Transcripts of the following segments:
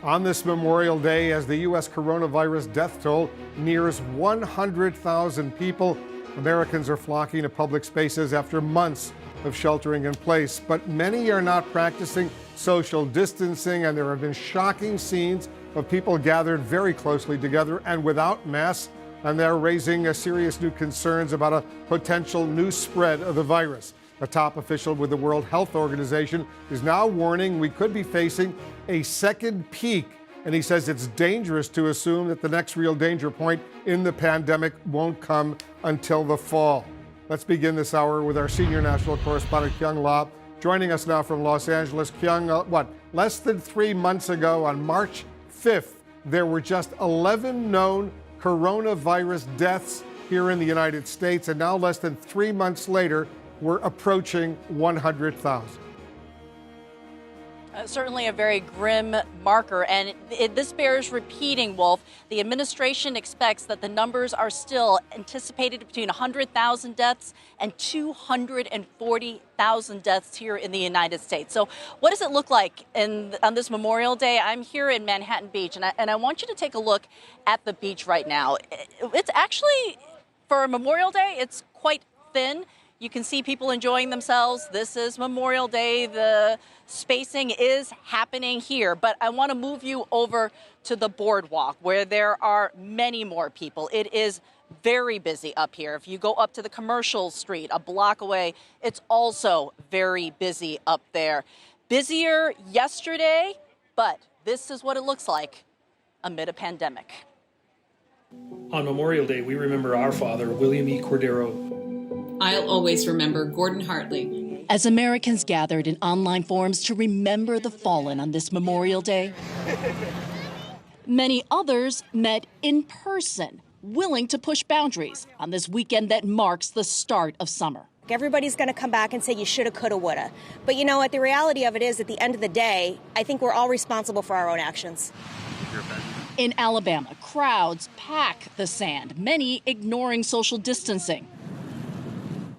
On this Memorial Day, as the U.S. coronavirus death toll nears 100,000 people, Americans are flocking to public spaces after months of sheltering in place. But many are not practicing social distancing, and there have been shocking scenes of people gathered very closely together and without masks, and they're raising serious new concerns about a potential new spread of the virus. A top official with the World Health Organization is now warning we could be facing a second peak, and he says it's dangerous to assume that the next real danger point in the pandemic won't come until the fall. Let's begin this hour with our senior national correspondent, Kyung La, joining us now from Los Angeles. Kyung, less than 3 months ago, on March 5th, there were just 11 known coronavirus deaths here in the United States, and now less than 3 months later, we're approaching 100,000. Certainly a very grim marker, and this bears repeating, Wolf. The administration expects that the numbers are still anticipated between 100,000 deaths and 240,000 deaths here in the United States. So what does it look like on this Memorial Day? I'm here in Manhattan Beach, and I want you to take a look at the beach right now. It's actually, for Memorial Day, it's quite thin. You can see people enjoying themselves. This is Memorial Day. The spacing is happening here, but I want to move you over to the boardwalk where there are many more people. It is very busy up here. If you go up to the Commercial Street, a block away, it's also very busy up there. Busier yesterday, but this is what it looks like amid a pandemic. On Memorial Day, we remember our father, William E. Cordero. I'll always remember Gordon Hartley. As Americans gathered in online forums to remember the fallen on this Memorial Day, many others met in person, willing to push boundaries on this weekend that marks the start of summer. Everybody's going to come back and say you shoulda, coulda, woulda. But you know what? The reality of it is, at the end of the day, I think we're all responsible for our own actions. In Alabama, crowds pack the sand, many ignoring social distancing.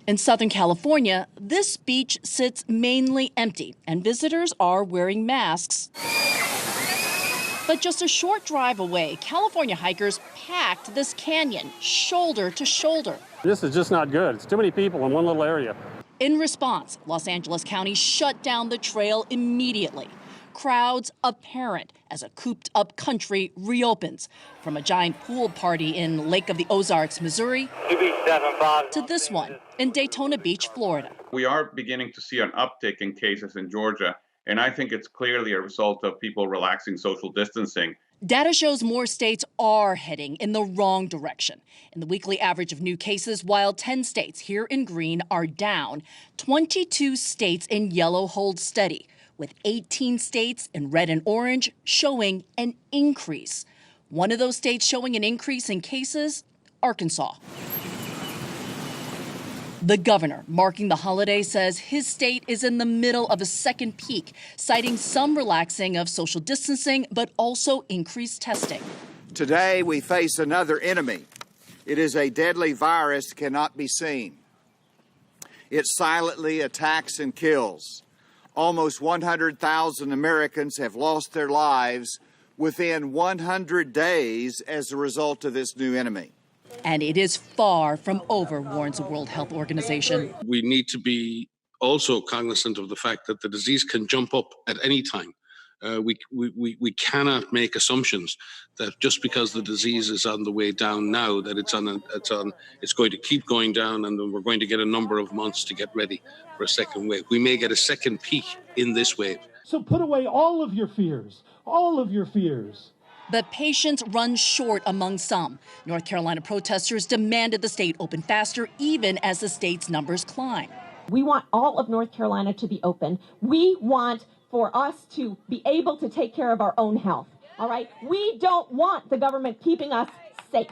In Southern California, this beach sits mainly empty, and visitors are wearing masks. But just a short drive away, California hikers packed this canyon, shoulder to shoulder. This is just not good. It's too many people in one little area. In response, Los Angeles County shut down the trail immediately. Crowds apparent as a cooped-up country reopens, from a giant pool party in Lake of the Ozarks, Missouri, to this one in Daytona Beach, Florida. We are beginning to see an uptick in cases in Georgia, and I think it's clearly a result of people relaxing social distancing. Data shows more states are heading in the wrong direction. In the weekly average of new cases, while 10 states here in green are down, 22 states in yellow hold steady, with 18 states in red and orange showing an increase. One of those states showing an increase in cases, Arkansas. The governor, marking the holiday, says his state is in the middle of a second peak, citing some relaxing of social distancing, but also increased testing. Today, we face another enemy. It is a deadly virus that cannot be seen. It silently attacks and kills. Almost 100,000 Americans have lost their lives within 100 days as a result of this new enemy. And it is far from over, warns the World Health Organization. We need to be also cognizant of the fact that the disease can jump up at any time. We cannot make assumptions that just because the disease is on the way down now, that it's going to keep going down, and then we're going to get a number of months to get ready for a second wave. We may get a second peak in this wave. So put away all of your fears, all of your fears. But patience runs short among some. North Carolina protesters demanded the state open faster, even as the state's numbers climb. We want all of North Carolina to be open. We want for us to be able to take care of our own health. All right? We don't want the government keeping us safe.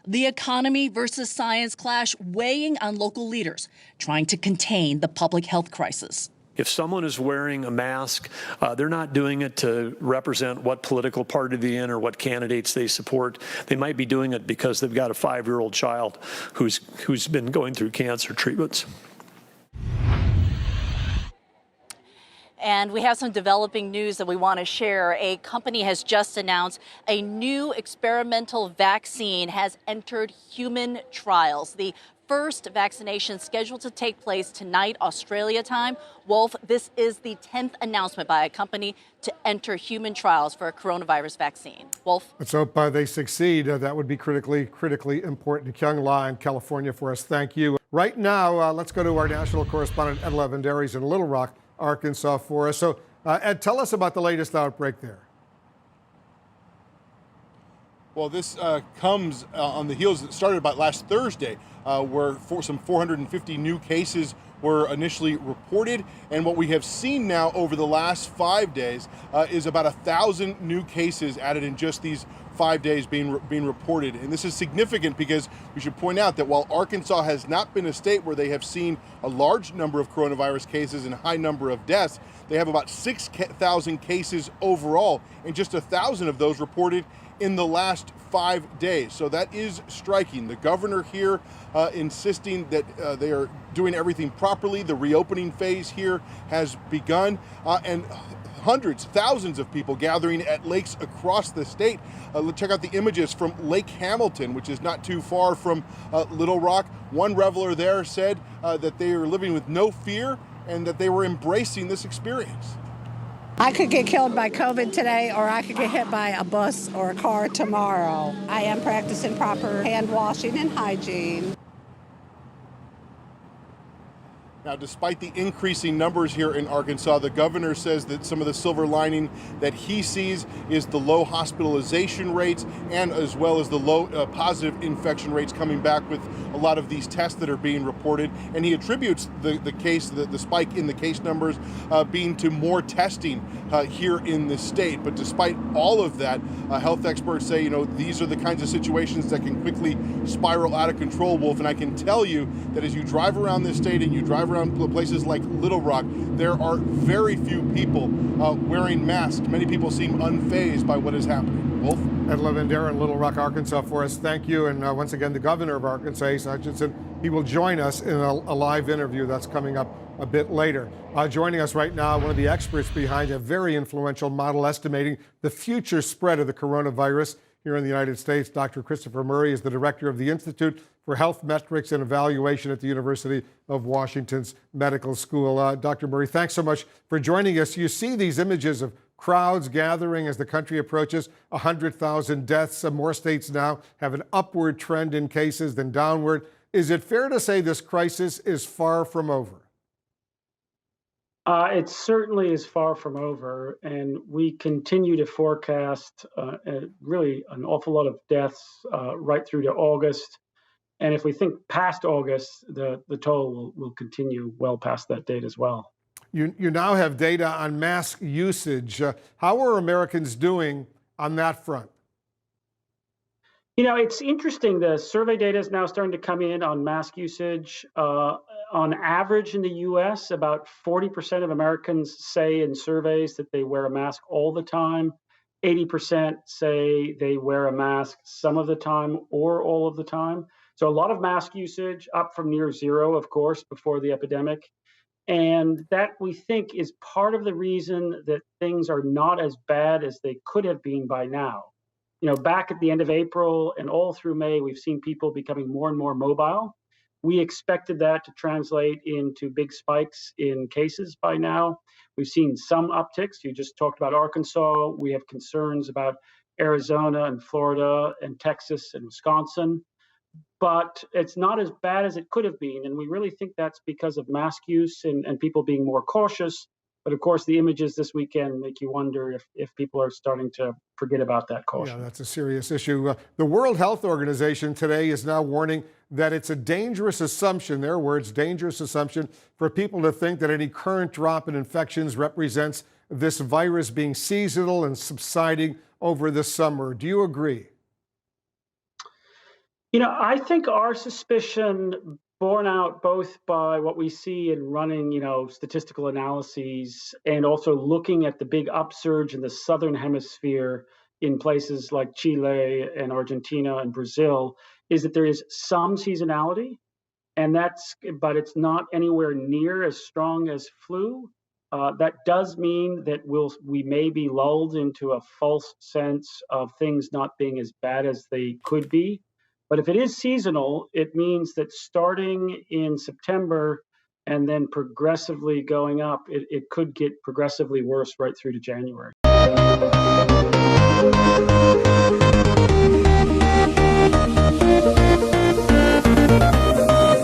The economy versus science clash weighing on local leaders, trying to contain the public health crisis. If someone is wearing a mask, they're not doing it to represent what political party they're in or what candidates they support. They might be doing it because they've got a 5-year-old child who's been going through cancer treatments. And we have some developing news that we want to share. A company has just announced a new experimental vaccine has entered human trials. The first vaccination scheduled to take place tonight, Australia time. Wolf, this is the 10th announcement by a company to enter human trials for a coronavirus vaccine. Wolf? Let's hope they succeed. That would be critically important. Kyung La in California for us. Thank you. Right now, let's go to our national correspondent, Ed Levendaries in Little Rock, Arkansas for us. So, Ed, tell us about the latest outbreak there. Well, this comes on the heels that started about last Thursday, where some 450 new cases were initially reported. And what we have seen now over the last 5 days is about 1,000 new cases added in just these 5 days being reported. And this is significant because we should point out that while Arkansas has not been a state where they have seen a large number of coronavirus cases and a high number of deaths, they have about 6,000 cases overall, and just 1,000 of those reported in the last 5 days. So that is striking. The governor here insisting that they are doing everything properly. The reopening phase here has begun, and hundreds, thousands of people gathering at lakes across the state. Let's check out the images from Lake Hamilton, which is not too far from Little Rock. One reveler there said that they are living with no fear and that they were embracing this experience. I could get killed by COVID today, or I could get hit by a bus or a car tomorrow. I am practicing proper hand washing and hygiene. Now, despite the increasing numbers here in Arkansas, the governor says that some of the silver lining that he sees is the low hospitalization rates and as well as the low positive infection rates coming back with a lot of these tests that are being reported. And he attributes the spike in the case numbers being to more testing here in the state. But despite all of that, health experts say, these are the kinds of situations that can quickly spiral out of control, Wolf. And I can tell you that as you drive around this state and you drive around places like Little Rock, there are very few people wearing masks. Many people seem unfazed by what is happening. Wolf? Ed Levendare in Little Rock, Arkansas for us. Thank you. And once again, the governor of Arkansas, Asa Hutchinson, he will join us in a live interview that's coming up a bit later. Joining us right now, one of the experts behind a very influential model estimating the future spread of the coronavirus here in the United States. Dr. Christopher Murray is the director of the Institute for Health Metrics and Evaluation at the University of Washington's Medical School. Dr. Murray, thanks so much for joining us. You see these images of crowds gathering as the country approaches 100,000 deaths. More states now have an upward trend in cases than downward. Is it fair to say this crisis is far from over? It certainly is far from over, and we continue to forecast really an awful lot of deaths right through to August. And if we think past August, the toll will continue well past that date as well. You now have data on mask usage. How are Americans doing on that front? It's interesting. The survey data is now starting to come in on mask usage. On average in the U.S., about 40% of Americans say in surveys that they wear a mask all the time. 80% say they wear a mask some of the time or all of the time. So a lot of mask usage, up from near zero, of course, before the epidemic. And that, we think, is part of the reason that things are not as bad as they could have been by now. Back at the end of April and all through May, we've seen people becoming more and more mobile. We expected that to translate into big spikes in cases by now. We've seen some upticks. You just talked about Arkansas. We have concerns about Arizona and Florida and Texas and Wisconsin. But it's not as bad as it could have been. And we really think that's because of mask use and people being more cautious. But of course, the images this weekend make you wonder if people are starting to forget about that caution. Yeah, that's a serious issue. The World Health Organization today is now warning that it's a dangerous assumption, their words, dangerous assumption, for people to think that any current drop in infections represents this virus being seasonal and subsiding over the summer. Do you agree? I think our suspicion, borne out both by what we see in running, statistical analyses and also looking at the big upsurge in the southern hemisphere in places like Chile and Argentina and Brazil, is that there is some seasonality, but it's not anywhere near as strong as flu. That does mean that we may be lulled into a false sense of things not being as bad as they could be. But if it is seasonal, it means that starting in September and then progressively going up, it could get progressively worse right through to January.